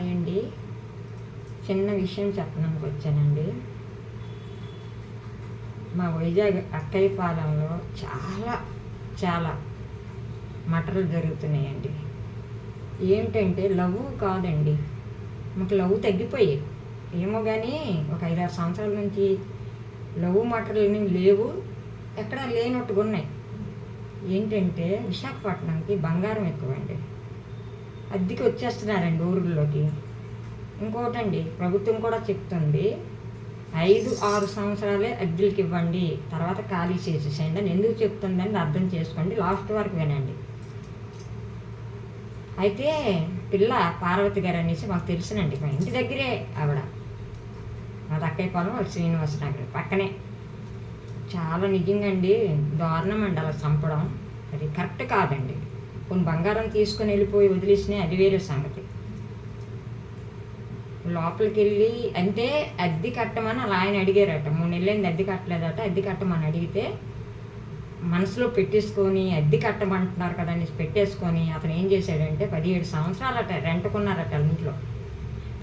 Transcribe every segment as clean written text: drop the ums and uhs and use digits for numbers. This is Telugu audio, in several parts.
హాయ్ అండి. చిన్న విషయం చెప్పడానికి వచ్చానండి. మా వైజాగ్ అక్కయ్యపాలెంలో చాలా చాలా మటర్లు జరుగుతున్నాయండి. ఏంటంటే లవ్ కాదండి, మాకు లవ్ తగ్గిపోయాయి ఏమో కానీ ఒక 5-6 సంవత్సరాల నుంచి లవ్ మటర్లని లేవు, ఎక్కడా లేనట్టుగా ఉన్నాయి. ఏంటంటే విశాఖపట్నంకి బంగారం ఎక్కువండి, అద్దెకి వచ్చేస్తున్నారండి ఊళ్ళలోకి. ఇంకోటండి, ప్రభుత్వం కూడా చెప్తుంది 5-6 సంవత్సరాలే అద్దెలకి ఇవ్వండి, తర్వాత ఖాళీ చేసేసేయండి అని. ఎందుకు చెప్తుందని అర్థం చేసుకోండి, లాస్ట్ వరకు వినండి. అయితే పిల్ల పార్వతి గారు అనేసి మాకు తెలిసినండి, మా ఇంటి దగ్గరే ఆవిడ, మా అక్కయ్యపాలెం వాళ్ళ శ్రీనివాస నగర్ పక్కనే. చాలా నిజంగా అండి దారుణం అండి అలా చంపడం, అది కరెక్ట్ కాదండి. కొన్ని బంగారం తీసుకొని వెళ్ళిపోయి వదిలేసినాయి, అది వేరే సంగతి. లోపలికి వెళ్ళి అంటే అద్దె కట్టమని అలా ఆయన అడిగారట, 3 నెలలైంది అద్దె కట్టలేదట. అద్దె కట్టమని అడిగితే మనసులో పెట్టేసుకొని అద్దె కట్టమంటున్నారు కదా అని పెట్టేసుకొని అతను ఏం చేశాడంటే 17 సంవత్సరాలట రెంట్కున్నారట ఇంట్లో.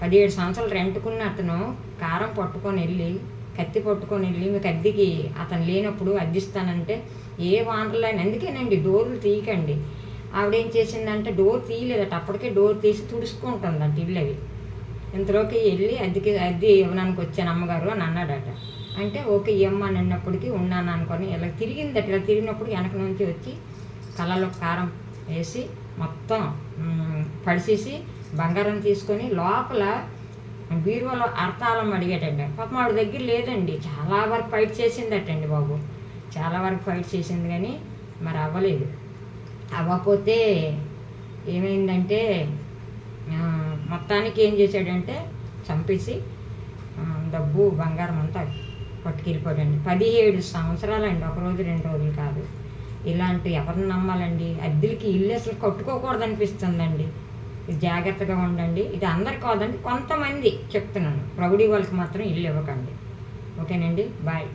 17 సంవత్సరాలు రెంట్కున్న అతను కారం పట్టుకొని వెళ్ళి, కత్తి పట్టుకొని వెళ్ళి, మీకు అద్దెకి అతను లేనప్పుడు అద్దిస్తానంటే ఏ వానర్లైనా, అందుకేనండి డోర్లు తీయకండి. ఆవిడేం చేసిందంటే డోర్ తీయలేదట, అప్పటికే డోర్ తీసి తుడుచుకుంటుందంట ఇల్లు అవి. ఇంతలోకి వెళ్ళి అద్దె ఇవ్వడానికి వచ్చాను అమ్మగారు అని అన్నాడట. అంటే ఓకే ఇవ్వమ్మ అని అన్నప్పటికీ ఉన్నాను అనుకొని ఇలా తిరిగిందట. ఇలా తిరిగినప్పుడు వెనక నుంచి వచ్చి కళ్ళలో కారం వేసి మొత్తం పడిసేసి బంగారం తీసుకొని లోపల బీరువాలో అర్థాలం అడిగాడండి. పాపం ఆవిడ దగ్గర లేదండి. చాలా వరకు ఫైట్ చేసిందటండి బాబు, చాలా వరకు ఫైట్ చేసింది కానీ మరి అవ్వలేదు. అవ్వకపోతే ఏమైందంటే మొత్తానికి ఏం చేశాడంటే చంపేసి డబ్బు బంగారం అంతా పట్టుకెళ్ళిపోయాడండి. 17 సంవత్సరాలండి, 1 రోజు 2 రోజులు కాదు. ఇలాంటి ఎవరిని నమ్మాలండి? అద్దెలకి ఇల్లు అసలు కట్టుకోకూడదు అనిపిస్తుందండి. జాగ్రత్తగా ఉండండి. ఇది అందరు కాదండి, కొంతమంది చెప్తున్నాను, ప్రౌఢి వాళ్ళకి మాత్రం ఇల్లు ఇవ్వకండి. ఓకేనండి, బాయ్.